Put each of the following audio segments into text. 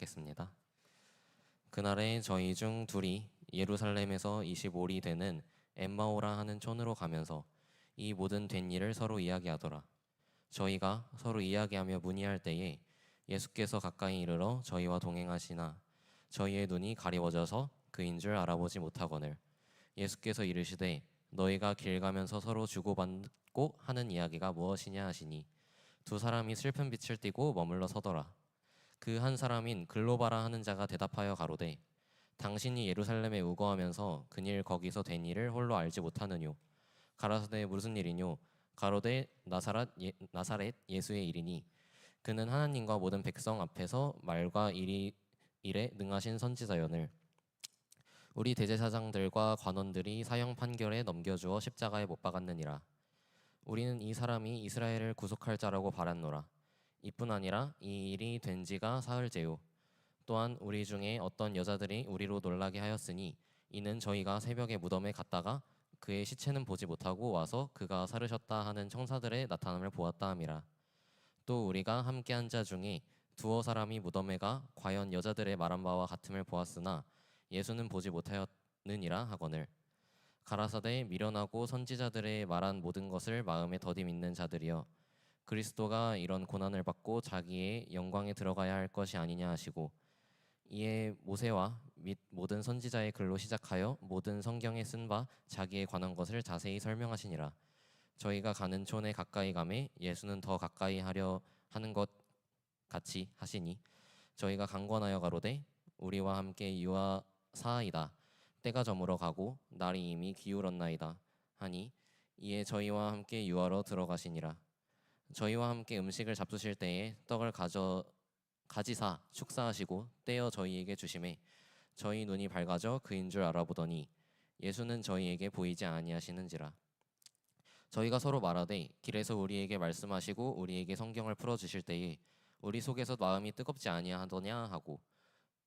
읽겠습니다. 그날에 저희 중 둘이 예루살렘에서 25리 되는 엠마오라 하는 촌으로 가면서 이 모든 된 일을 서로 이야기하더라. 저희가 서로 이야기하며 문의할 때에 예수께서 가까이 이르러 저희와 동행하시나 저희의 눈이 가리워져서 그인 줄 알아보지 못하거늘 예수께서 이르시되 너희가 길 가면서 서로 주고받고 하는 이야기가 무엇이냐 하시니 두 사람이 슬픈 빛을 띠고 머물러 서더라. 그 한 사람인 글로바라 하는 자가 대답하여 가로되 당신이 예루살렘에 우거하면서 그일 거기서 된 일을 홀로 알지 못하느뇨. 가라사대 무슨 일이뇨. 가로되 나사렛 예수의 일이니 그는 하나님과 모든 백성 앞에서 말과 일에 능하신 선지자연을 우리 대제사장들과 관원들이 사형 판결에 넘겨주어 십자가에 못 박았느니라. 우리는 이 사람이 이스라엘을 구속할 자라고 바랐노라. 이뿐 아니라 이 일이 된 지가 사흘째요. 또한 우리 중에 어떤 여자들이 우리로 놀라게 하였으니 이는 저희가 새벽에 무덤에 갔다가 그의 시체는 보지 못하고 와서 그가 사르셨다 하는 청사들의 나타남을 보았다 함이라. 또 우리가 함께한 자 중에 두어 사람이 무덤에 가 과연 여자들의 말한 바와 같음을 보았으나 예수는 보지 못하였느니라 하거늘 가라사대 미련하고 선지자들의 말한 모든 것을 마음에 더디 믿는 자들이여 그리스도가 이런 고난을 받고 자기의 영광에 들어가야 할 것이 아니냐 하시고 이에 모세와 및 모든 선지자의 글로 시작하여 모든 성경에 쓴 바 자기에 관한 것을 자세히 설명하시니라. 저희가 가는 촌에 가까이 가매 예수는 더 가까이 하려 하는 것 같이 하시니 저희가 강권하여 가로되 우리와 함께 유하사이다. 때가 저물어 가고 날이 이미 기울었나이다 하니 이에 저희와 함께 유하러 들어가시니라. 저희와 함께 음식을 잡수실 때에 떡을 가지사 축사하시고 떼어 저희에게 주심에 저희 눈이 밝아져 그인 줄 알아보더니 예수는 저희에게 보이지 아니하시는지라. 저희가 서로 말하되 길에서 우리에게 말씀하시고 우리에게 성경을 풀어 주실 때에 우리 속에서 마음이 뜨겁지 아니하더냐 하고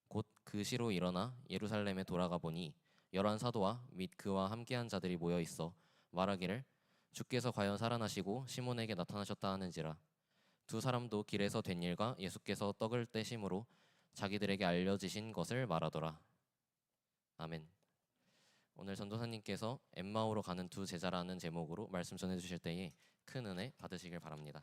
곧 그 시로 일어나 예루살렘에 돌아가 보니 열한 사도와 및 그와 함께한 자들이 모여 있어 말하기를 주께서 과연 살아나시고 시몬에게 나타나셨다 하는지라. 두 사람도 길에서 된 일과 예수께서 떡을 떼심으로 자기들에게 알려지신 것을 말하더라. 아멘. 오늘 전도사님께서 엠마오로 가는 두 제자라는 제목으로 말씀 전해주실 때에 큰 은혜 받으시길 바랍니다.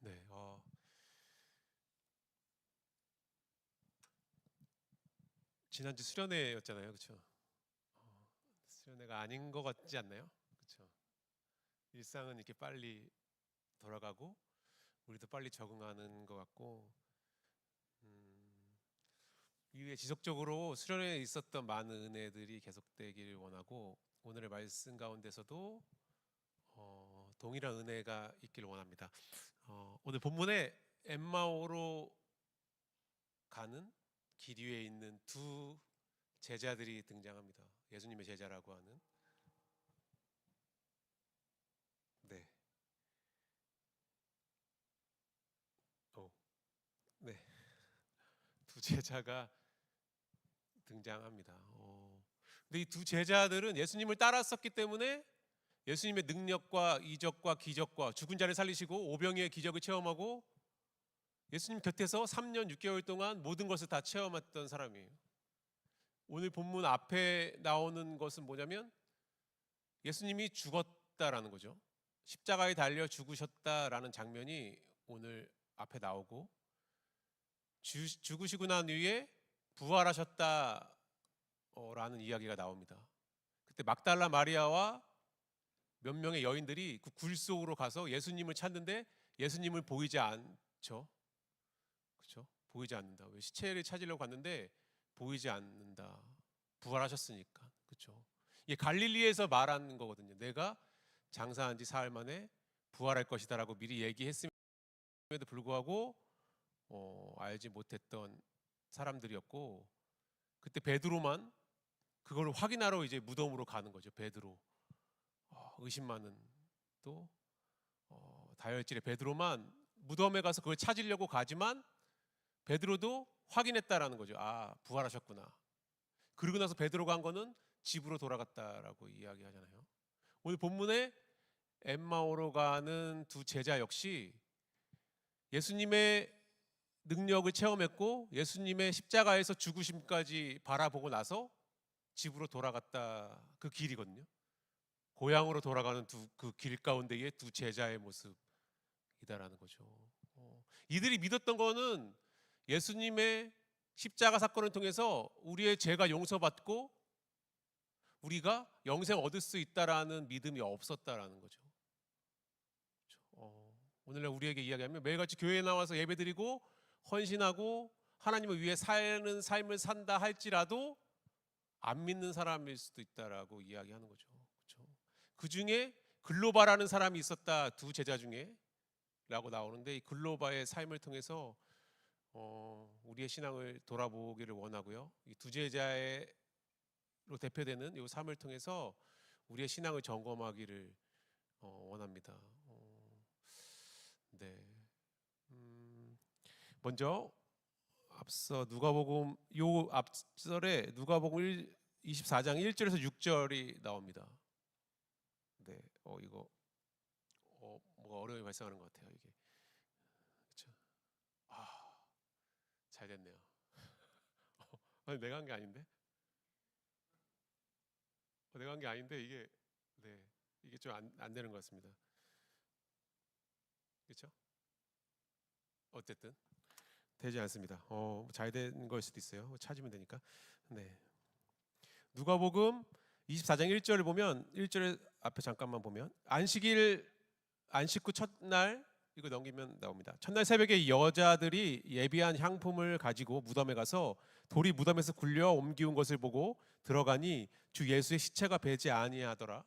네, 지난주 수련회였잖아요, 그렇죠? 수련회가 아닌 것 같지 않나요? 그렇죠? 일상은 이렇게 빨리 돌아가고 우리도 빨리 적응하는 것 같고, 이후에 지속적으로 수련회에 있었던 많은 은혜들이 계속되기를 원하고 오늘의 말씀 가운데서도 동일한 은혜가 있기를 원합니다. 오늘 본문에 엠마오로 가는 길 위에 있는 두 제자들이 등장합니다. 예수님의 제자라고 하는 네, 네, 두 제자가 등장합니다. 근데 이 두 제자들은 예수님을 따랐었기 때문에 예수님의 능력과 이적과 기적과 죽은 자를 살리시고 오병이의 기적을 체험하고 예수님 곁에서 3년 6개월 동안 모든 것을 다 체험했던 사람이에요. 오늘 본문 앞에 나오는 것은 뭐냐면 예수님이 죽었다라는 거죠. 십자가에 달려 죽으셨다라는 장면이 오늘 앞에 나오고 죽으시고 난 후에 부활하셨다라는 이야기가 나옵니다. 그때 막달라 마리아와 몇 명의 여인들이 그 굴 속으로 가서 예수님을 찾는데 예수님을 보이지 않죠. 그렇죠? 보이지 않는다. 왜 시체를 찾으려고 갔는데 보이지 않는다. 부활하셨으니까. 그렇죠? 이게 갈릴리에서 말하는 거거든요. 내가 장사한 지 사흘 만에 부활할 것이다라고 미리 얘기했음에도 불구하고 알지 못했던 사람들이었고 그때 베드로만 그걸 확인하러 이제 무덤으로 가는 거죠. 베드로. 의심 많은 또 다혈질의 베드로만 무덤에 가서 그걸 찾으려고 가지만 베드로도 확인했다라는 거죠. 아, 부활하셨구나. 그러고 나서 베드로가 한 거는 집으로 돌아갔다라고 이야기하잖아요. 오늘 본문에 엠마오로 가는 두 제자 역시 예수님의 능력을 체험했고 예수님의 십자가에서 죽으심까지 바라보고 나서 집으로 돌아갔다, 그 길이거든요. 고향으로 돌아가는 그 길 가운데의 두 제자의 모습이다라는 거죠. 이들이 믿었던 거는 예수님의 십자가 사건을 통해서 우리의 죄가 용서받고 우리가 영생 얻을 수 있다라는 믿음이 없었다라는 거죠. 오늘날 우리에게 이야기하면 매일같이 교회에 나와서 예배드리고 헌신하고 하나님을 위해 사는 삶을 산다 할지라도 안 믿는 사람일 수도 있다라고 이야기하는 거죠. 그렇죠? 그 중에 글로바라는 사람이 있었다, 두 제자 중에 라고 나오는데, 이 글로바의 삶을 통해서 우리의 신앙을 돌아보기를 원하고요. 이 두 제자로 대표되는 이 삶을 통해서 우리의 신앙을 점검하기를 원합니다. 네. 먼저 앞서 누가복음 요 앞절에 누가복음 24장 1절에서 6절이 나옵니다. 네. 이거 뭐가 어려움이 발생하는 것 같아요, 이게. 그렇죠? 잘 됐네요. 아니, 내가 한 게 아닌데? 내가 한 게 아닌데 이게 좀 안 되는 것 같습니다. 그렇죠? 어쨌든 되지 않습니다. 잘 된 걸 수도 있어요. 찾으면 되니까. 네. 누가복음 24장 1절을 보면 1절 앞에 잠깐만 보면 안식 후 첫날, 이거 넘기면 나옵니다. 첫날 새벽에 여자들이 예비한 향품을 가지고 무덤에 가서 돌이 무덤에서 굴려 옮기운 것을 보고 들어가니 주 예수의 시체가 배지 아니하더라.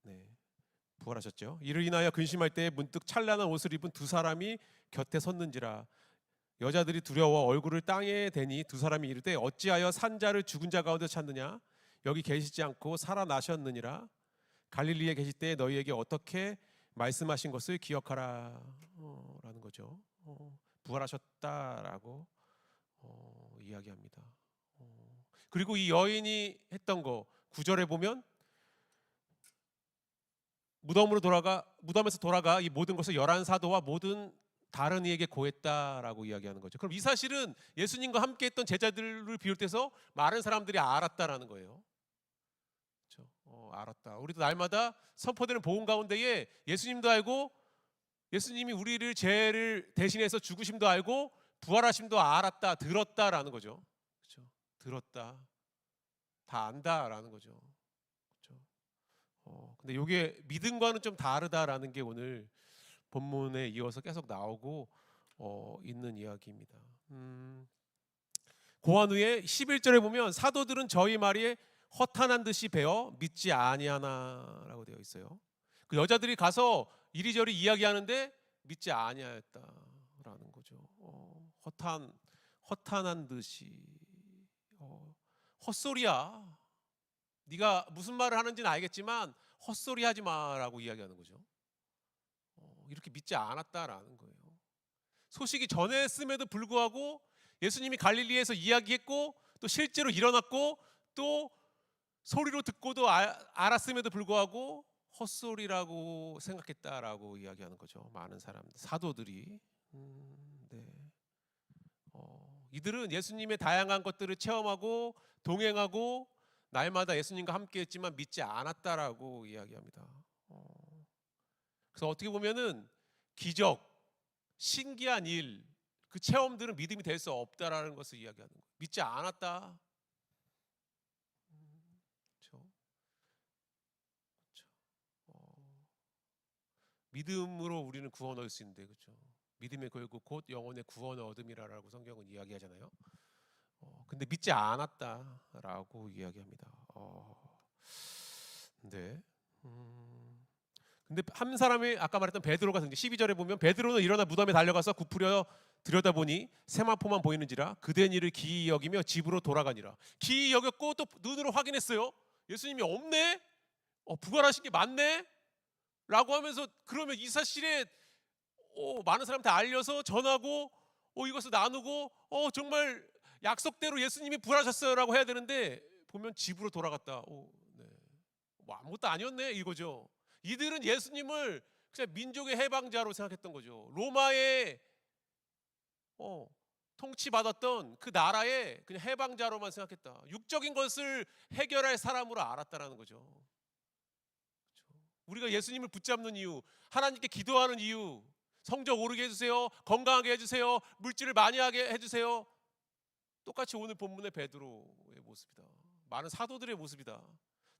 네. 부활하셨죠. 이를 인하여 근심할 때에 문득 찬란한 옷을 입은 두 사람이 곁에 섰는지라. 여자들이 두려워 얼굴을 땅에 대니 두 사람이 이르되 어찌하여 산 자를 죽은 자 가운데 찾느냐? 여기 계시지 않고 살아나셨느니라. 갈릴리에 계실 때 너희에게 어떻게 말씀하신 것을 기억하라 라는 거죠. 부활하셨다라고 이야기합니다. 그리고 이 여인이 했던 거 9절에 보면 무덤에서 돌아가 이 모든 것을 11사도와 모든 다른 이에게 고했다라고 이야기하는 거죠. 그럼 이 사실은 예수님과 함께 했던 제자들을 비롯해서 많은 사람들이 알았다라는 거예요. 그렇죠? 알았다. 우리도 날마다 선포되는 복음 가운데에 예수님도 알고 예수님이 우리를 죄를 대신해서 죽으심도 알고 부활하심도 알았다, 들었다라는 거죠. 그렇죠? 들었다. 다 안다라는 거죠. 그렇죠? 근데 이게 믿음과는 좀 다르다라는 게 오늘 본문에 이어서 계속 나오고 있는 이야기입니다. 고한 후에 11절에 보면 사도들은 저희 말에 허탄한 듯이 배어 믿지 아니하나라고 되어 있어요. 그 여자들이 가서 이리저리 이야기하는데 믿지 아니하였다라는 거죠. 허탄한 듯이 헛소리야. 네가 무슨 말을 하는지는 알겠지만 헛소리 하지 마라고 이야기하는 거죠. 이렇게 믿지 않았다라는 거예요. 소식이 전했음에도 불구하고 예수님이 갈릴리에서 이야기했고 또 실제로 일어났고 또 소리로 듣고도 알았음에도 불구하고 헛소리라고 생각했다라고 이야기하는 거죠. 많은 사람들, 사도들이. 네. 이들은 예수님의 다양한 것들을 체험하고 동행하고 날마다 예수님과 함께했지만 믿지 않았다라고 이야기합니다. 그래서 어떻게 보면은 기적, 신기한 일, 그 체험들은 믿음이 될 수 없다라는 것을 이야기하는 거예요. 믿지 않았다. 그렇죠? 믿음으로 우리는 구원 얻을 수 있는데, 그렇죠? 믿음의 결국 곧 영혼의 구원을 얻음이라고 성경은 이야기하잖아요. 근데 믿지 않았다라고 이야기합니다. 네. 근데 한 사람이 아까 말했던 베드로가 12절에 보면 베드로는 일어나 무덤에 달려가서 굽으려 들여다보니 세마포만 보이는지라 그된 일을 기이 여기며 집으로 돌아가니라. 기이 여겼고 또 눈으로 확인했어요. 예수님이 없네? 부활하신 게 맞네? 라고 하면서 그러면 이 사실에 많은 사람한테 알려서 전하고 이것을 나누고 정말 약속대로 예수님이 부활하셨어요 라고 해야 되는데 보면 집으로 돌아갔다. 네. 뭐 아무것도 아니었네 이거죠. 이들은 예수님을 그냥 민족의 해방자로 생각했던 거죠. 로마의 통치받았던 그 나라의 그냥 해방자로만 생각했다. 육적인 것을 해결할 사람으로 알았다라는 거죠. 그렇죠? 우리가 예수님을 붙잡는 이유, 하나님께 기도하는 이유, 성적 오르게 해주세요, 건강하게 해주세요, 물질을 많이 하게 해주세요. 똑같이 오늘 본문의 베드로의 모습이다. 많은 사도들의 모습이다.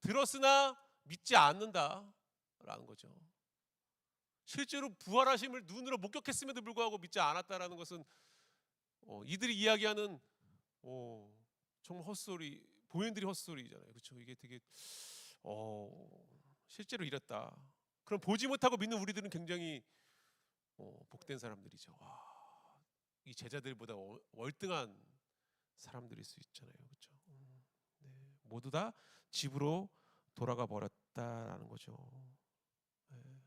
들었으나 믿지 않는다라는 거죠. 실제로 부활하심을 눈으로 목격했음에도 불구하고 믿지 않았다라는 것은 이들이 이야기하는 정말 헛소리, 보현들이 헛소리잖아요. 그렇죠? 이게 되게 실제로 이랬다. 그럼 보지 못하고 믿는 우리들은 굉장히 복된 사람들이죠. 이 제자들보다 월등한 사람들일 수 있잖아요. 그렇죠? 네, 모두 다 집으로 돌아가 버렸다라는 거죠.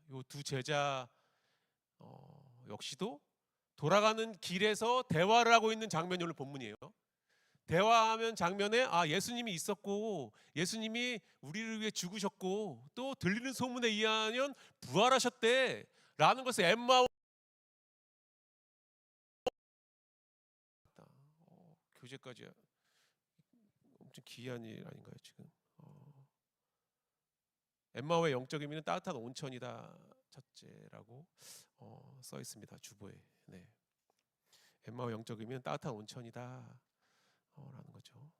이 두 제자 역시도 돌아가는 길에서 대화를 하고 있는 장면이 오늘 본문이에요. 대화하면 장면에 예수님이 있었고 예수님이 우리를 위해 죽으셨고 또 들리는 소문에 의하면 부활하셨대 라는 것을 엠마오 교제까지 엄청 기이한 일 아닌가요 지금? 엠마오의 영적 의미는 따뜻한 온천이다 첫째라고 써 있습니다. 주보에. 네. 엠마오 영적 의미는 따뜻한 온천이다 라는 거죠.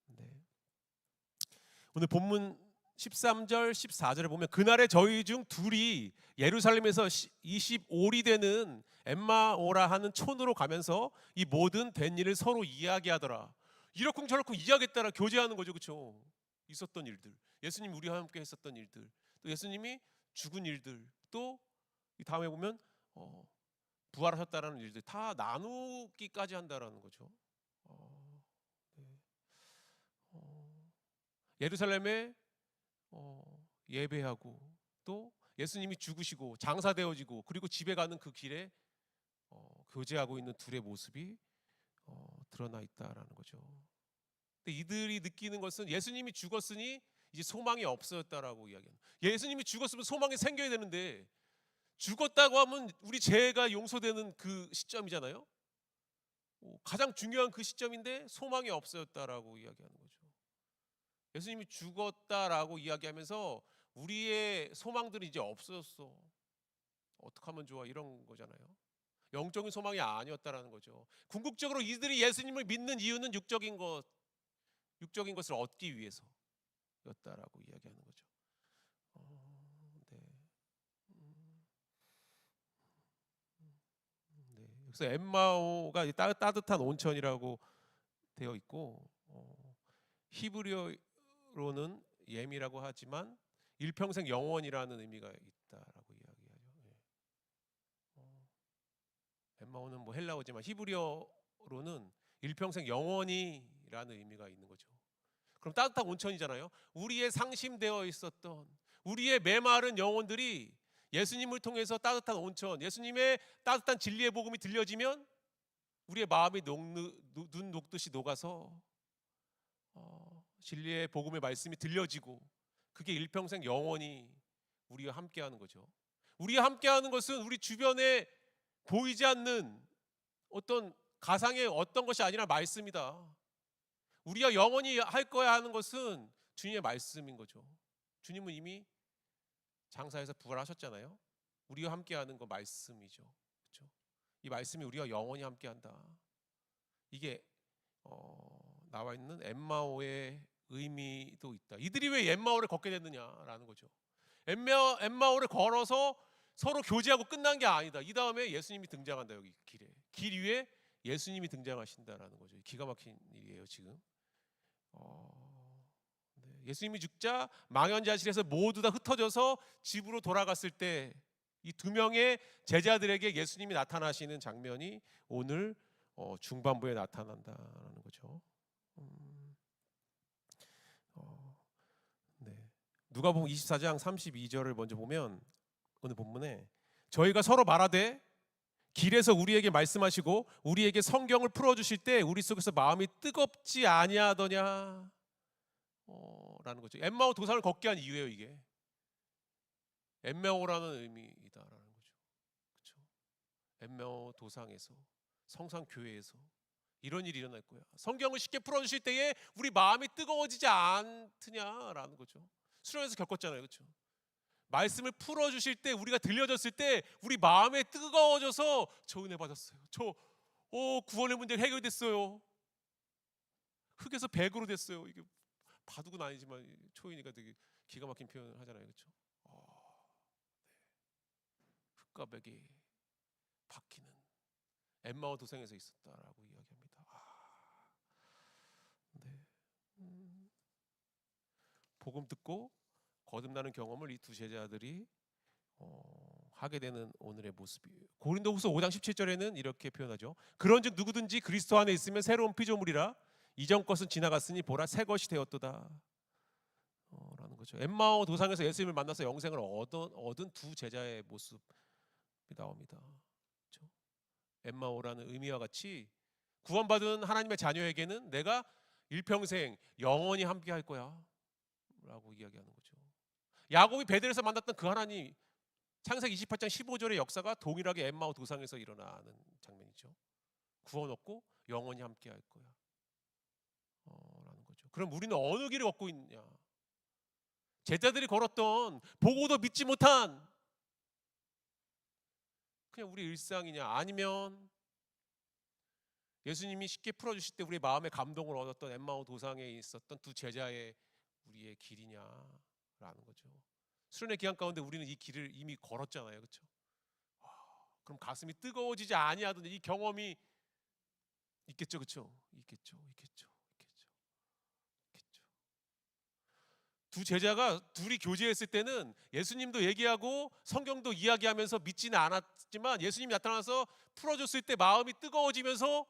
네. 오늘 본문 13절 14절에 보면 그날에 저희 중 둘이 예루살렘에서 25리 되는 엠마오라 하는 촌으로 가면서 이 모든 된 일을 서로 이야기하더라. 이러쿵저러쿵 이야기했다라 교제하는 거죠. 그렇죠? 있었던 일들, 예수님 우리와 함께 했었던 일들, 또 예수님이 죽은 일들, 또 이 다음에 보면 부활하셨다라는 일들 다 나누기까지 한다라는 거죠. 네. 예루살렘에 예배하고 또 예수님이 죽으시고 장사되어지고 그리고 집에 가는 그 길에 교제하고 있는 둘의 모습이 드러나 있다라는 거죠. 근데 이들이 느끼는 것은 예수님이 죽었으니 이제 소망이 없어졌다라고 이야기합니다. 예수님이 죽었으면 소망이 생겨야 되는데 죽었다고 하면 우리 죄가 용서되는 그 시점이잖아요. 가장 중요한 그 시점인데 소망이 없어졌다라고 이야기하는 거죠. 예수님이 죽었다라고 이야기하면서 우리의 소망들이 이제 없어졌어. 어떻게 하면 좋아? 이런 거잖아요. 영적인 소망이 아니었다라는 거죠. 궁극적으로 이들이 예수님을 믿는 이유는 육적인 것을 얻기 위해서였다라고 이야기하는 거죠. 네. 네. 그래서 엠마오가 따뜻한 온천이라고 되어 있고 히브리어로는 예미라고 하지만 일평생 영원이라는 의미가 있다라고 이야기하죠. 엠마오는 뭐 헬라어지만 히브리어로는 일평생 영원이라는 의미가 있는 거죠. 그럼 따뜻한 온천이잖아요. 우리의 상심되어 있었던 우리의 메마른 영혼들이 예수님을 통해서 따뜻한 온천, 예수님의 따뜻한 진리의 복음이 들려지면 우리의 마음이 눈 녹듯이 녹아서 진리의 복음의 말씀이 들려지고 그게 일평생 영원히 우리와 함께하는 거죠. 우리와 함께하는 것은 우리 주변에 보이지 않는 어떤 가상의 어떤 것이 아니라 말씀이다. 우리가 영원히 할 거야 하는 것은 주님의 말씀인 거죠. 주님은 이미 장사에서 부활하셨잖아요. 우리와 함께하는 거 말씀이죠. 그렇죠? 이 말씀이 우리와 영원히 함께한다. 이게 나와 있는 엠마오의 의미도 있다. 이들이 왜 엠마오를 걷게 됐느냐라는 거죠. 엠마오를 걸어서 서로 교제하고 끝난 게 아니다. 이 다음에 예수님이 등장한다. 여기 길에 길 위에 예수님이 등장하신다라는 거죠. 기가 막힌 일이에요 지금. 네. 예수님이 죽자 망연자실에서 모두 다 흩어져서 집으로 돌아갔을 때 이 두 명의 제자들에게 예수님이 나타나시는 장면이 오늘 중반부에 나타난다는 거죠. 네. 누가복음 24장 32절을 먼저 보면 오늘 본문에 저희가 서로 말하되 길에서 우리에게 말씀하시고 우리에게 성경을 풀어주실 때 우리 속에서 마음이 뜨겁지 아니하더냐 라는 거죠. 엠마오 도상을 걷게 한 이유예요. 이게 엠마오라는 의미이다라는 거죠. 그렇죠? 엠마오 도상에서 성상 교회에서 이런 일이 일어날 거야. 성경을 쉽게 풀어주실 때에 우리 마음이 뜨거워지지 않느냐라는 거죠. 수련회에서 겪었잖아요. 그렇죠? 말씀을 풀어주실 때 우리가 들려졌을 때 우리 마음에 뜨거워져서 저 은혜 받았어요. 구원의 문제가 해결됐어요. 흙에서 백으로 됐어요. 이게 바둑은 아니지만 초인이가 되게 기가 막힌 표현을 하잖아요. 그렇죠? 흙과 백이 바뀌는 엠마오 도상에서 있었다라고 이야기합니다. 네. 복음 듣고 거듭나는 경험을 이 두 제자들이 하게 되는 오늘의 모습이에요. 고린도후서 5장 17절에는 이렇게 표현하죠. 그런즉 누구든지 그리스도 안에 있으면 새로운 피조물이라 이전 것은 지나갔으니 보라 새 것이 되었도다 라는 거죠. 엠마오 도상에서 예수님을 만나서 영생을 얻은 두 제자의 모습이 나옵니다. 그렇죠? 엠마오라는 의미와 같이 구원받은 하나님의 자녀에게는 내가 일평생 영원히 함께 할 거야 라고 이야기하는 거죠. 야곱이 베델에서 만났던 그 하나님, 창세기 28장 15절의 역사가 동일하게 엠마오 도상에서 일어나는 장면이죠. 구원 얻고 영원히 함께 할 거야 라는 거죠. 그럼 우리는 어느 길을 걷고 있느냐? 제자들이 걸었던 보고도 믿지 못한 그냥 우리 일상이냐, 아니면 예수님이 쉽게 풀어주실 때 우리 마음의 감동을 얻었던 엠마오 도상에 있었던 두 제자의 우리의 길이냐라는 거죠. 수련의 기간 가운데 우리는 이 길을 이미 걸었잖아요. 그렇죠? 그럼 가슴이 뜨거워지지 아니하던 이 경험이 있겠죠. 그렇죠? 있겠죠. 두 제자가 둘이 교제했을 때는 예수님도 얘기하고 성경도 이야기하면서 믿지는 않았지만 예수님이 나타나서 풀어줬을 때 마음이 뜨거워지면서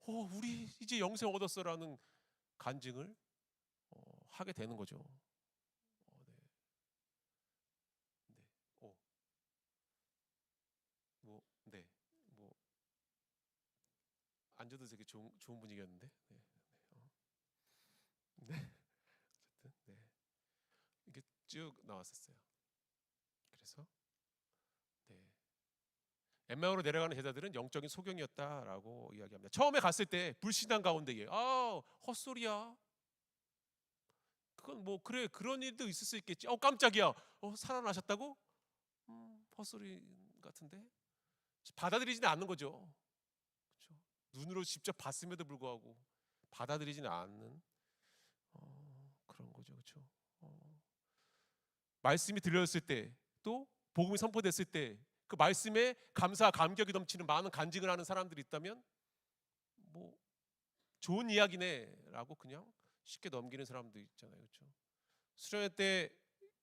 우리 이제 영생 얻었어라는 간증을 하게 되는 거죠. 앉아도 되게 좋은 분위기였는데. 네. 어쨌든 이게 쭉 나왔었어요. 그래서 엠마오로 내려가는 제자들은 영적인 소경이었다라고 이야기합니다. 처음에 갔을 때 불신앙 가운데에 헛소리야. 그건 뭐 그래 그런 일도 있을 수 있겠지. 깜짝이야. 살아나셨다고? 헛소리 같은데 받아들이지는 않는 거죠. 그렇죠? 눈으로 직접 봤음에도 불구하고 받아들이지는 않는 그런 거죠. 그렇죠? 말씀이 들려졌을 때 또 복음이 선포됐을 때 그 말씀에 감사 감격이 넘치는 많은 간증을 하는 사람들이 있다면 뭐 좋은 이야기네라고 그냥 쉽게 넘기는 사람도 있잖아요. 그렇죠? 수련회 때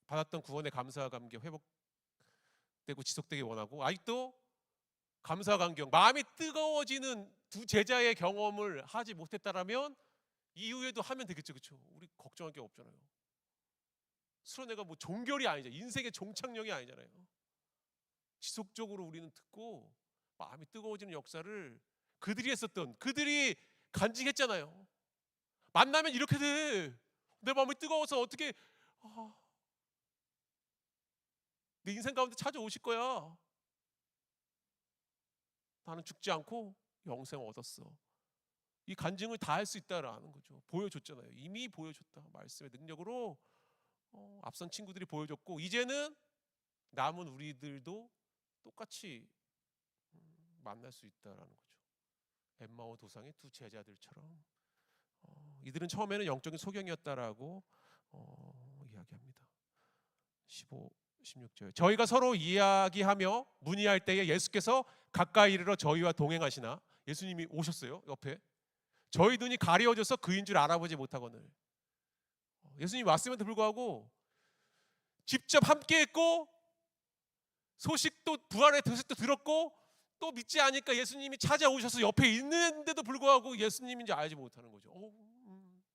받았던 구원의 감사와 감격 회복되고 지속되기 원하고 아직도 감사와 감격 마음이 뜨거워지는 두 제자의 경험을 하지 못했다라면 이후에도 하면 되겠죠. 그렇죠? 우리 걱정할 게 없잖아요. 수련회가 뭐 종결이 아니잖아요. 인생의 종착역이 아니잖아요. 지속적으로 우리는 듣고 마음이 뜨거워지는 역사를 그들이 간증했잖아요. 만나면 이렇게 돼. 내 마음이 뜨거워서 어떻게 내 인생 가운데 찾아오실 거야. 나는 죽지 않고 영생 얻었어. 이 간증을 다 할 수 있다라는 거죠. 보여줬잖아요. 이미 보여줬다. 말씀의 능력으로 앞선 친구들이 보여줬고 이제는 남은 우리들도 똑같이 만날 수 있다라는 거죠. 엠마오 도상의 두 제자들처럼 이들은 처음에는 영적인 소경이었다라고 이야기합니다. 15, 16절 저희가 서로 이야기하며 문의할 때에 예수께서 가까이 이르러 저희와 동행하시나 예수님이 오셨어요. 옆에 저희 눈이 가려워져서 그인 줄 알아보지 못하거늘 예수님이 왔음에도 불구하고 직접 함께했고 소식도 부활의 소식도 들었고 또 믿지 않으니까 예수님이 찾아오셔서 옆에 있는데도 불구하고 예수님인지 알지 못하는 거죠.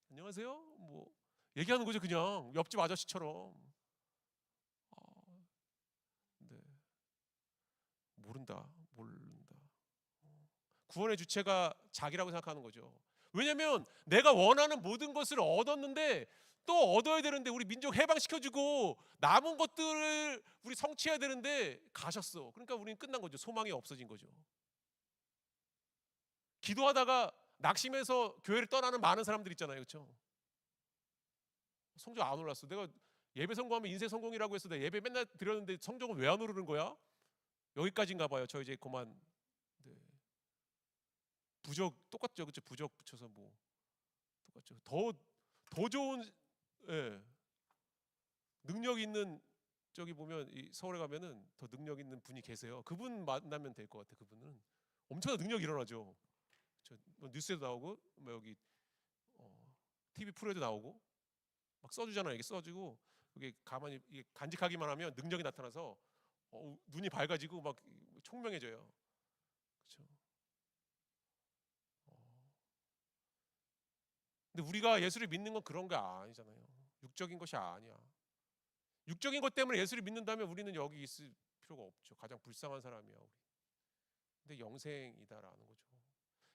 안녕하세요. 뭐 얘기하는 거죠. 그냥 옆집 아저씨처럼. 네. 모른다. 구원의 주체가 자기라고 생각하는 거죠. 왜냐하면 내가 원하는 모든 것을 얻었는데 또 얻어야 되는데, 우리 민족 해방시켜주고 남은 것들을 우리 성취해야 되는데 가셨어. 그러니까 우리는 끝난 거죠. 소망이 없어진 거죠. 기도하다가 낙심해서 교회를 떠나는 많은 사람들 있잖아요. 그렇죠? 성적 안 올랐어. 내가 예배 성공하면 인생 성공이라고 해서 내가 예배 맨날 드렸는데 성적은 왜 안 오르는 거야? 여기까지인가 봐요. 저 이제 그만. 네. 부적 똑같죠. 그렇죠? 부적 붙여서 뭐 똑같죠. 더 좋은, 예, 능력 있는, 저기 보면 이 서울에 가면은 더 능력 있는 분이 계세요. 그분 만나면 될 것 같아. 그분은 엄청난 능력이 일어나죠. 뭐 뉴스에도 나오고 뭐 여기 TV 프로에도 나오고 막 써주잖아요. 이게 써주고 이게 가만히 이게 간직하기만 하면 능력이 나타나서 눈이 밝아지고 막 총명해져요. 그렇죠? 근데 우리가 예수를 믿는 건 그런 게 아니잖아요. 육적인 것이 아니야. 육적인 것 때문에 예수를 믿는다면 우리는 여기 있을 필요가 없죠. 가장 불쌍한 사람이야 우리. 근데 영생이다라는 거죠.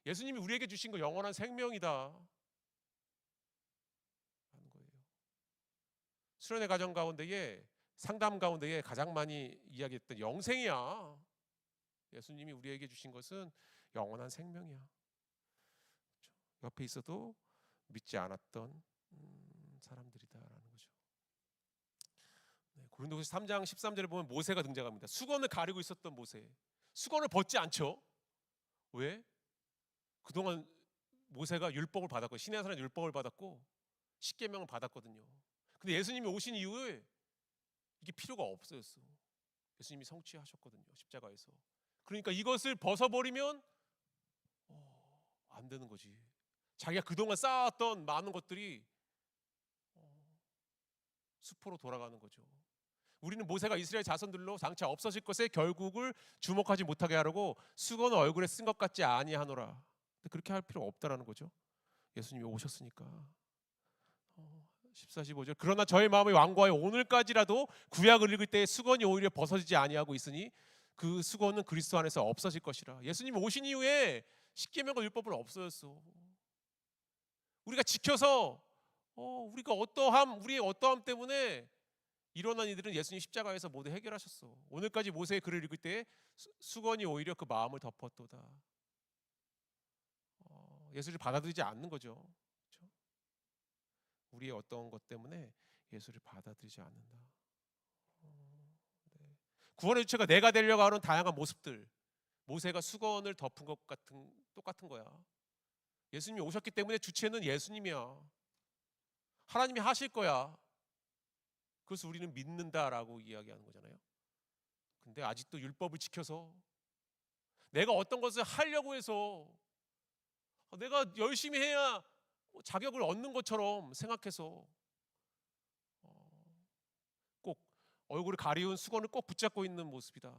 예수님이 우리에게 주신 거 영원한 생명이다 하는 거예요. 수련의 과정 가운데에, 상담 가운데에 가장 많이 이야기했던 영생이야. 예수님이 우리에게 주신 것은 영원한 생명이야. 그렇죠? 옆에 있어도 믿지 않았던 사람들이다라는 거죠. 네, 고린도후서 3장 13절에 보면 모세가 등장합니다. 수건을 가리고 있었던 모세. 수건을 벗지 않죠. 왜? 그동안 모세가 율법을 받았고, 시내산에 율법을 받았고 십계명을 받았거든요. 근데 예수님이 오신 이후에 이게 필요가 없어졌어. 예수님이 성취하셨거든요. 십자가에서. 그러니까 이것을 벗어버리면 안 되는 거지. 자기가 그동안 쌓았던 많은 것들이 수포로 돌아가는 거죠. 우리는 모세가 이스라엘 자손들로 장차 없어질 것에 결국을 주목하지 못하게 하려고 수건을 얼굴에 쓴 것 같지 아니하노라. 근데 그렇게 할 필요 없다라는 거죠. 예수님이 오셨으니까. 14, 15절. 그러나 저의 마음이 완고하여 오늘까지라도 구약을 읽을 때 수건이 오히려 벗어지지 아니하고 있으니 그 수건은 그리스도 안에서 없어질 것이라. 예수님 오신 이후에 십계명과 율법은 없어졌어. 우리가 지켜서 우리가 우리의 어떠함 때문에 일어난 이들은 예수님 십자가에서 모두 해결하셨어. 오늘까지 모세의 글을 읽을 때 수건이 오히려 그 마음을 덮었도다. 예수를 받아들이지 않는 거죠. 그렇죠? 우리의 어떤 것 때문에 예수를 받아들이지 않는다. 네. 구원의 주체가 내가 되려고 하는 다양한 모습들, 모세가 수건을 덮은 것 같은 똑같은 거야. 예수님이 오셨기 때문에 주체는 예수님이야. 하나님이 하실 거야. 그래서 우리는 믿는다라고 이야기하는 거잖아요. 근데 아직도 율법을 지켜서 내가 어떤 것을 하려고 해서 내가 열심히 해야 자격을 얻는 것처럼 생각해서 꼭 얼굴을 가리운 수건을 꼭 붙잡고 있는 모습이다.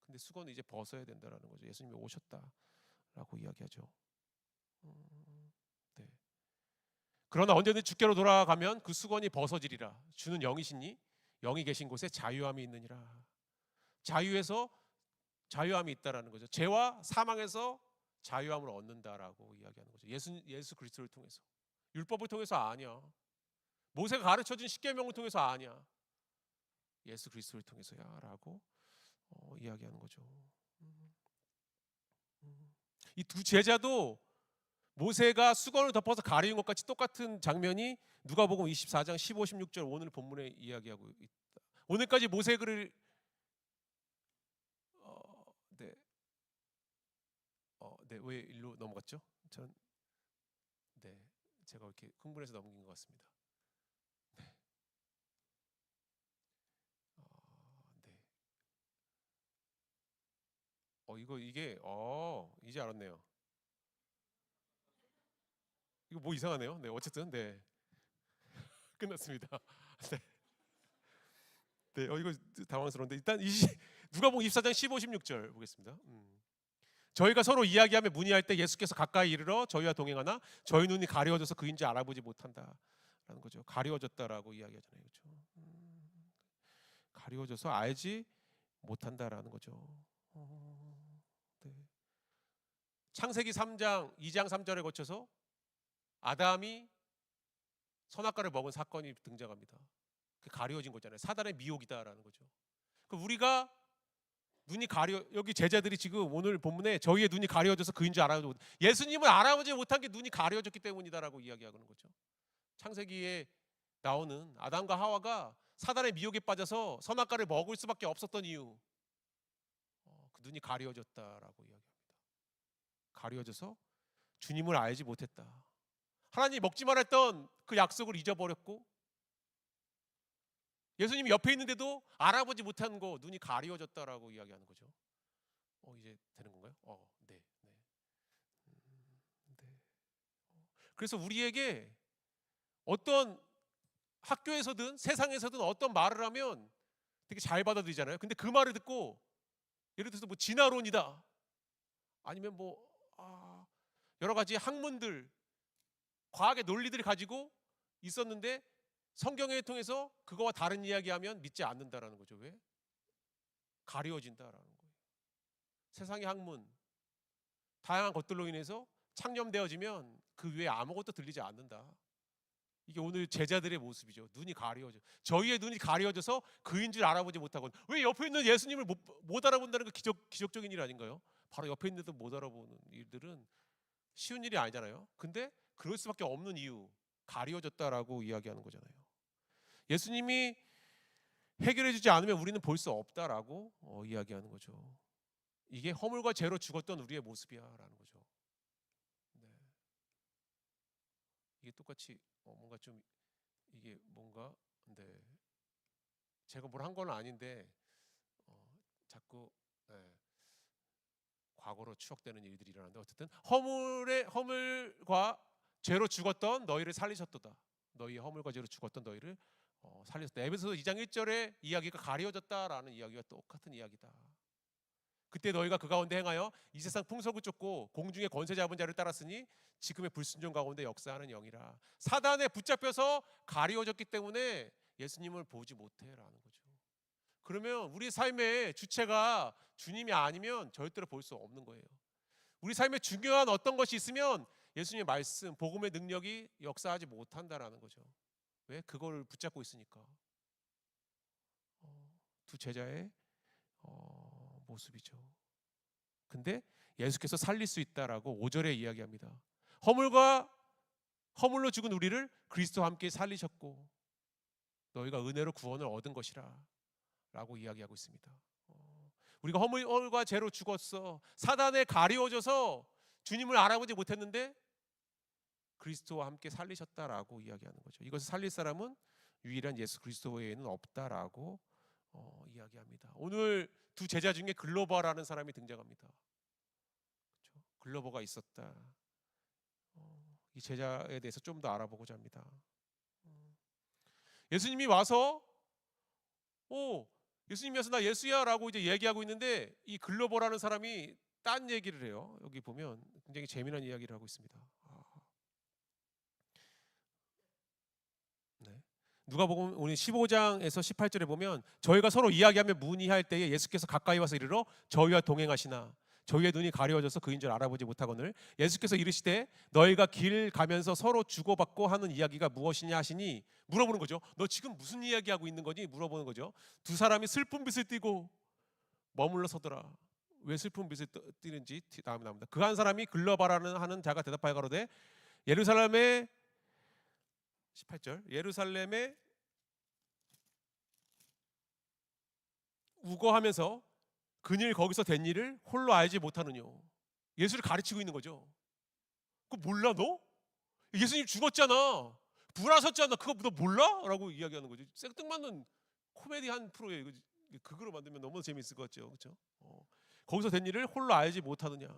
근데 수건은 이제 벗어야 된다는 거죠. 예수님이 오셨다라고 이야기하죠. 네. 그러나 언제든 주께로 돌아가면 그 수건이 벗어지리라. 주는 영이시니 영이 계신 곳에 자유함이 있느니라. 자유에서 자유함이 있다라는 거죠. 죄와 사망에서 자유함을 얻는다라고 이야기하는 거죠. 예수 그리스도를 통해서. 율법을 통해서 아니야. 모세가 가르쳐준 십계명을 통해서 아니야. 예수 그리스도를 통해서야라고 이야기하는 거죠. 이 두 제자도 모세가 수건을 덮어서 가리는 것 같이 똑같은 장면이 누가복음 24장 15, 16절 오늘 본문에 이야기하고 있다. 오늘까지 모세 글을 네. 네, 왜 일로 넘어갔죠? 제가 이렇게 흥분해서 넘긴 것 같습니다. 네. 이게 이제 알았네요. 이거 뭐 이상하네요. 네, 어쨌든 네 끝났습니다. 네, 네, 이거 당황스러운데 일단 누가복음 24장 15, 16절 보겠습니다. 저희가 서로 이야기하며 문의할 때 예수께서 가까이 이르러 저희와 동행하나 저희 눈이 가려워져서 그인지 알아보지 못한다라는 거죠. 가려워졌다라고 이야기하잖아요, 그렇죠? 가려워져서 알지 못한다라는 거죠. 네. 창세기 3장 2장 3절에 거쳐서 아담이 선악과를 먹은 사건이 등장합니다. 그게 가려워진 거잖아요. 사단의 미혹이다라는 거죠. 우리가 눈이 여기 제자들이 지금 오늘 본문에 저희의 눈이 가려워져서 그인 줄 알아보지 못. 예수님을 알아보지 못한 게 눈이 가려워졌기 때문이다라고 이야기하는 거죠. 창세기에 나오는 아담과 하와가 사단의 미혹에 빠져서 선악과를 먹을 수밖에 없었던 이유, 그 눈이 가려워졌다라고 이야기합니다. 가려워져서 주님을 알지 못했다. 하나님 먹지 말았던 그 약속을 잊어버렸고 예수님이 옆에 있는데도 알아보지 못한 거 눈이 가려워졌다라고 이야기하는 거죠. 이제 되는 건가요? 네. 네. 그래서 우리에게 어떤 학교에서든 세상에서든 어떤 말을 하면 되게 잘 받아들이잖아요. 근데 그 말을 듣고 예를 들어서 뭐 진화론이다. 아니면 여러 가지 학문들, 과학의 논리들을 가지고 있었는데 성경을 통해서 그거와 다른 이야기하면 믿지 않는다라는 거죠. 왜? 가려워진다라는 거예요. 세상의 학문, 다양한 것들로 인해서 창념되어지면 그 위에 아무것도 들리지 않는다. 이게 오늘 제자들의 모습이죠. 눈이 가려워져. 저희의 눈이 가려워져서 그인 줄 알아보지 못하고, 왜 옆에 있는 예수님을 못 알아본다는 거 기적적인 일 아닌가요? 바로 옆에 있는데도 못 알아보는 일들은 쉬운 일이 아니잖아요. 근데 그럴 수밖에 없는 이유, 가려워졌다라고 이야기하는 거잖아요. 예수님이 해결해 주지 않으면 우리는 볼 수 없다라고 이야기하는 거죠. 이게 허물과 죄로 죽었던 우리의 모습이야라는 거죠. 네. 이게 똑같이 뭔가 좀 이게 뭔가 제가 뭘 한 건 아닌데 자꾸 과거로 추억되는 일들이 일어나는데 어쨌든 허물과 죄로 죽었던 너희를 살리셨도다. 너희의 허물과 죄로 죽었던 너희를 살렸다. 에베소서 2장 1절의 이야기가 가려졌다라는 이야기가 똑같은 이야기다. 그때 너희가 그 가운데 행하여 이 세상 풍속을 쫓고 공중의 권세 잡은 자를 따랐으니 지금의 불순종 가운데 역사하는 영이라. 사단에 붙잡혀서 가려워졌기 때문에 예수님을 보지 못해라는 거죠. 그러면 우리 삶의 주체가 주님이 아니면 절대로 볼 수 없는 거예요. 우리 삶에 중요한 어떤 것이 있으면 예수님의 말씀, 복음의 능력이 역사하지 못한다라는 거죠. 왜? 그걸 붙잡고 있으니까. 두 제자의 모습이죠. 근데 예수께서 살릴 수 있다라고 5절에 이야기합니다. 허물로 죽은 우리를 그리스도와 함께 살리셨고 너희가 은혜로 구원을 얻은 것이라 라고 이야기하고 있습니다. 우리가 허물과 죄로 죽었어. 사단에 가리워져서 주님을 알아보지 못했는데 그리스도와 함께 살리셨다라고 이야기하는 거죠. 이것을 살릴 사람은 유일한 예수 그리스도 외에는 없다라고 이야기합니다. 오늘 두 제자 중에 글로버라는 사람이 등장합니다. 그렇죠? 글로버가 있었다. 이 제자에 대해서 좀 더 알아보고자 합니다. 예수님이 와서 예수님이 와서 나 예수야 라고 이제 얘기하고 있는데 이 글로버라는 사람이 딴 얘기를 해요. 여기 보면 굉장히 재미난 이야기를 하고 있습니다. 누가복음 오늘 15장에서 18절에 보면 저희가 서로 이야기하며 문의할 때에 예수께서 가까이 와서 이르러 저희와 동행하시나 저희의 눈이 가려워져서 그인 줄 알아보지 못하거늘 예수께서 이르시되 너희가 길 가면서 서로 주고받고 하는 이야기가 무엇이냐 하시니 물어보는 거죠. 너 지금 무슨 이야기하고 있는 거니? 물어보는 거죠. 두 사람이 슬픈 빛을 띠고 머물러 서더라. 왜 슬픈 빛을 띠는지 다음에 나옵니다. 그 한 사람이 글로바라는 하는 자가 대답하여 가로되 예루살렘에 18절 예루살렘에 우거하면서 그늘 거기서 된 일을 홀로 알지 못하느뇨. 예수를 가르치고 있는 거죠. 그거 몰라 너? 예수님 죽었잖아. 부활하셨잖아. 그거 너 몰라? 라고 이야기하는 거죠. 생뚱맞는 코미디 한 프로에 그거로 만들면 너무 재미있을 것 같죠. 그렇죠? 거기서 된 일을 홀로 알지 못하느냐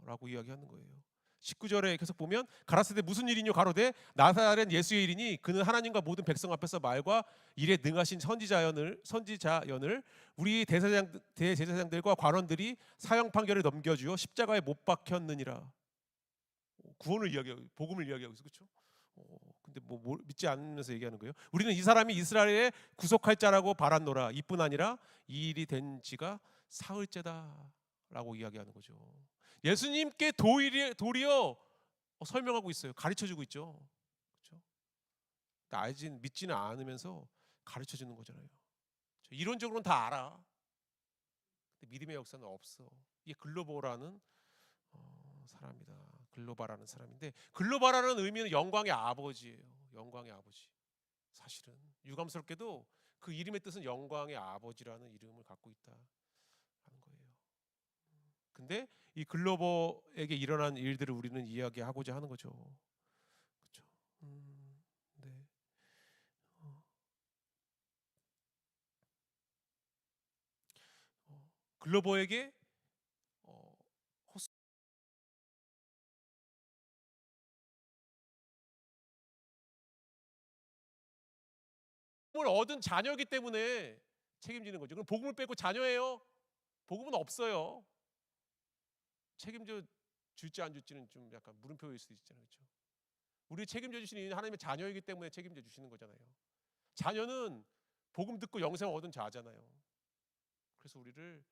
라고 이야기하는 거예요. 19절에 계속 보면 가라사대 무슨 일이뇨 가로되 나사렛 예수의 일이니 그는 하나님과 모든 백성 앞에서 말과 일에 능하신 선지자연을 우리 대제사장들과 관원들이 사형 판결을 넘겨주어 십자가에 못 박혔느니라. 구원을 이야기하고 복음을 이야기하고 있어. 그렇죠? 근데 뭐 믿지 않으면서 얘기하는 거예요. 우리는 이 사람이 이스라엘의 구속할 자라고 바랐노라. 이뿐 아니라 이 일이 된 지가 사흘째다라고 이야기하는 거죠. 예수님께 도리어 설명하고 있어요. 가르쳐주고 있죠. 그렇죠? 믿지는 않으면서 가르쳐주는 거잖아요. 그렇죠? 이론적으로는 다 알아. 근데 믿음의 역사는 없어. 이게 글로버라는 사람이다. 글로바라는 사람인데 글로바라는 의미는 영광의 아버지예요. 영광의 아버지. 사실은 유감스럽게도 그 이름의 뜻은 영광의 아버지라는 이름을 갖고 있다 하는 거예요. 근데 이 글로버에게 일어난 일들을 우리는 이야기하고자 하는 거죠. 그렇죠? 네. 글로버에게 복음을 얻은 자녀이기 때문에 책임지는 거죠. 그럼 복음을 빼고 자녀예요? 복음은 없어요. 책임져 줄지 안 줄지는 좀 약간 물음표일 수도 있잖아요. 그렇죠? 우리 책임져 주시는 하나님의 자녀이기 때문에 책임져 주시는 거잖아요. 자녀는 복음 듣고 영생 얻은 자잖아요. 그래서 우리를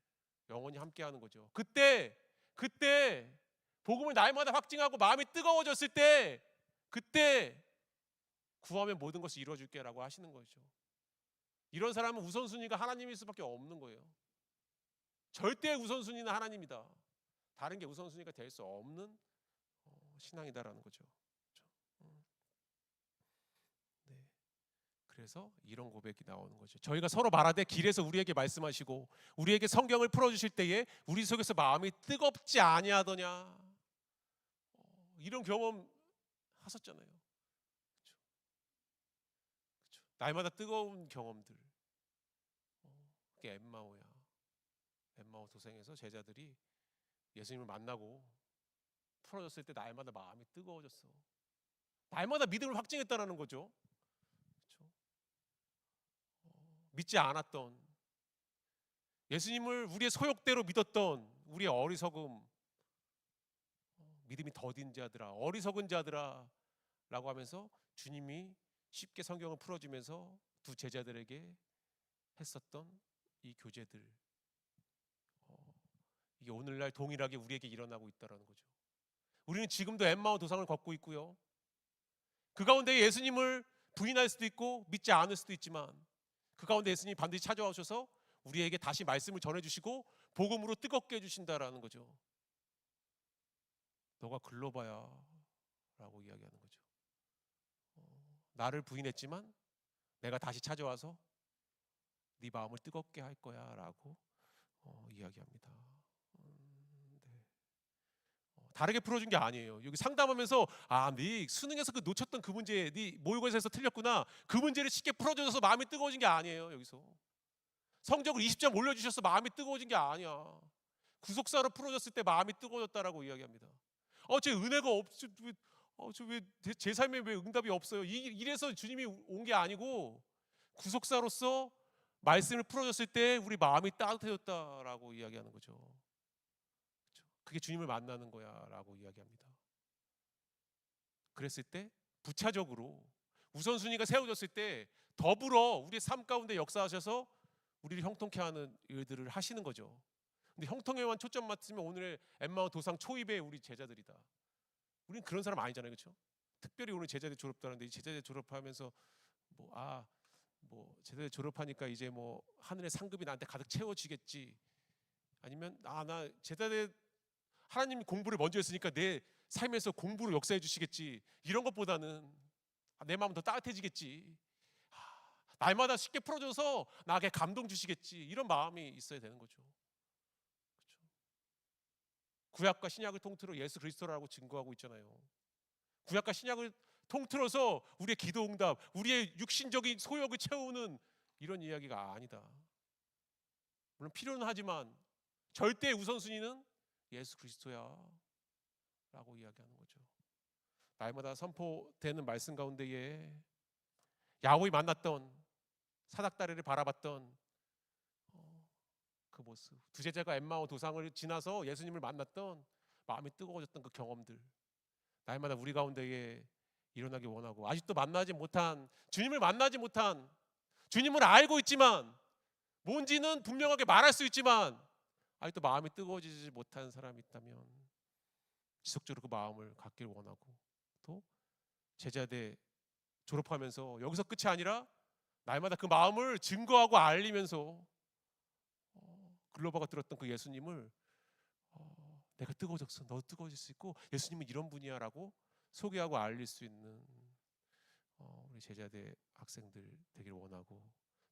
영원히 함께 하는 거죠. 그때 복음을 날마다 확증하고 마음이 뜨거워졌을 때 그때 구하면 모든 것이 이루어질게라고 하시는 거죠. 이런 사람은 우선순위가 하나님일 수밖에 없는 거예요. 절대 우선순위는 하나님이다. 다른 게 우선순위가 될 수 없는 신앙이다라는 거죠. 네. 그래서 이런 고백이 나오는 거죠. 저희가 서로 말하되 길에서 우리에게 말씀하시고 우리에게 성경을 풀어주실 때에 우리 속에서 마음이 뜨겁지 아니하더냐. 이런 경험 하셨잖아요. 그렇죠? 그렇죠? 날마다 뜨거운 경험들. 그게 엠마오야. 엠마오 도생에서 제자들이 예수님을 만나고 풀어졌을 때 날마다 마음이 뜨거워졌어. 날마다 믿음을 확증했다는 거죠. 그렇죠? 믿지 않았던 예수님을 우리의 소욕대로 믿었던 우리의 어리석음, 믿음이 더딘 자들아, 어리석은 자들아 라고 하면서 주님이 쉽게 성경을 풀어주면서 두 제자들에게 했었던 이 교제들, 이게 오늘날 동일하게 우리에게 일어나고 있다는 거죠. 우리는 지금도 엠마오 도상을 걷고 있고요. 그 가운데 예수님을 부인할 수도 있고 믿지 않을 수도 있지만 그 가운데 예수님이 반드시 찾아오셔서 우리에게 다시 말씀을 전해주시고 복음으로 뜨겁게 해주신다라는 거죠. 너가 글로바야 라고 이야기하는 거죠. 나를 부인했지만 내가 다시 찾아와서 네 마음을 뜨겁게 할 거야 라고 이야기합니다. 네. 다르게 풀어준 게 아니에요. 여기 상담하면서 네 수능에서 그 놓쳤던 그 문제, 네 모의고사에서 틀렸구나. 그 문제를 쉽게 풀어줘서 마음이 뜨거워진 게 아니에요. 여기서 성적을 20점 올려주셔서 마음이 뜨거워진 게 아니야. 구속사로 풀어줬을 때 마음이 뜨거워졌다라고 이야기합니다. 제 은혜가 없지, 제 삶에 왜 응답이 없어요? 이래서 주님이 온 게 아니고 구속사로서 말씀을 풀어줬을 때 우리 마음이 따뜻해졌다라고 이야기하는 거죠. 그렇죠? 그게 주님을 만나는 거야라고 이야기합니다. 그랬을 때 부차적으로 우선순위가 세워졌을 때 더불어 우리의 삶 가운데 역사하셔서 우리를 형통케 하는 일들을 하시는 거죠. 근데 형통에만 초점 맞추면 오늘의 엠마오 도상 초입의 우리 제자들이다. 우리는 그런 사람 아니잖아요, 그렇죠? 특별히 오늘 제자들 졸업다는데 이 제자들 졸업하면서 제자들 졸업하니까 이제 하늘의 상급이 나한테 가득 채워지겠지. 아니면 나 제자들 하나님이 공부를 먼저 했으니까 내 삶에서 공부로 역사해 주시겠지. 이런 것보다는 내 마음 더 따뜻해지겠지. 날마다 쉽게 풀어줘서 나에게 감동 주시겠지. 이런 마음이 있어야 되는 거죠. 그렇죠? 구약과 신약을 통틀어 예수 그리스도라고 증거하고 있잖아요. 구약과 신약을 통틀어서 우리의 기도응답, 우리의 육신적인 소욕을 채우는 이런 이야기가 아니다. 물론 필요는 하지만 절대 우선순위는 예수 그리스도야 라고 이야기하는 거죠. 날마다 선포되는 말씀 가운데에 야곱이 만났던 사닥다리를 바라봤던 그 모습, 두 제자가 엠마오 도상을 지나서 예수님을 만났던 마음이 뜨거워졌던 그 경험들, 날마다 우리 가운데에 일어나기 원하고, 아직도 만나지 못한, 주님을 만나지 못한, 주님을 알고 있지만 뭔지는 분명하게 말할 수 있지만 아직도 마음이 뜨거워지지 못한 사람이 있다면 지속적으로 그 마음을 갖길 원하고, 또 제자대 졸업하면서 여기서 끝이 아니라 날마다 그 마음을 증거하고 알리면서 글로바가 들었던 그 예수님을 내가 뜨거워졌어, 너 뜨거워질 수 있고 예수님은 이런 분이야 라고 소개하고 알릴 수 있는 우리 제자대 학생들 되길 원하고,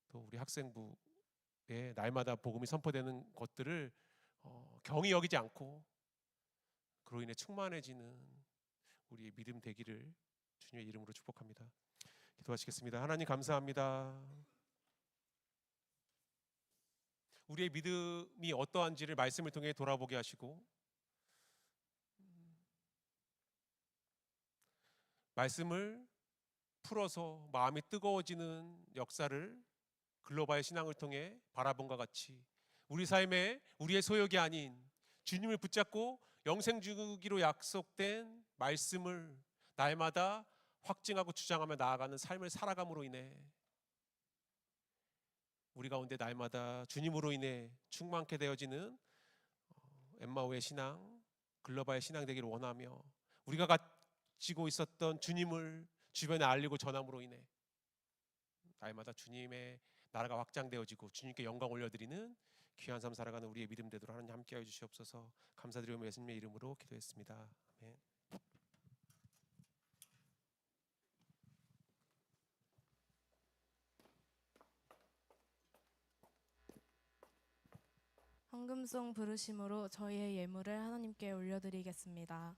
또 우리 학생부에 날마다 복음이 선포되는 것들을 경히 여기지 않고 그로 인해 충만해지는 우리의 믿음 되기를 주님의 이름으로 축복합니다. 기도하시겠습니다. 하나님 감사합니다. 우리의 믿음이 어떠한지를 말씀을 통해 돌아보게 하시고, 말씀을 풀어서 마음이 뜨거워지는 역사를 글로바의 신앙을 통해 바라본과 같이 우리 삶에 우리의 소욕이 아닌 주님을 붙잡고 영생 주기로 약속된 말씀을 날마다 확증하고 주장하며 나아가는 삶을 살아감으로 인해 우리 가운데 날마다 주님으로 인해 충만케 되어지는 엠마오의 신앙, 글로바의 신앙 되기를 원하며, 우리가 가지고 있었던 주님을 주변에 알리고 전함으로 인해 날마다 주님의 나라가 확장되어지고 주님께 영광 올려드리는 귀한 삶 살아가는 우리의 믿음 되도록 하나님 함께하여 주시옵소서. 감사드리며 예수님의 이름으로 기도했습니다. 아멘. 헌금송 부르심으로 저희의 예물을 하나님께 올려드리겠습니다.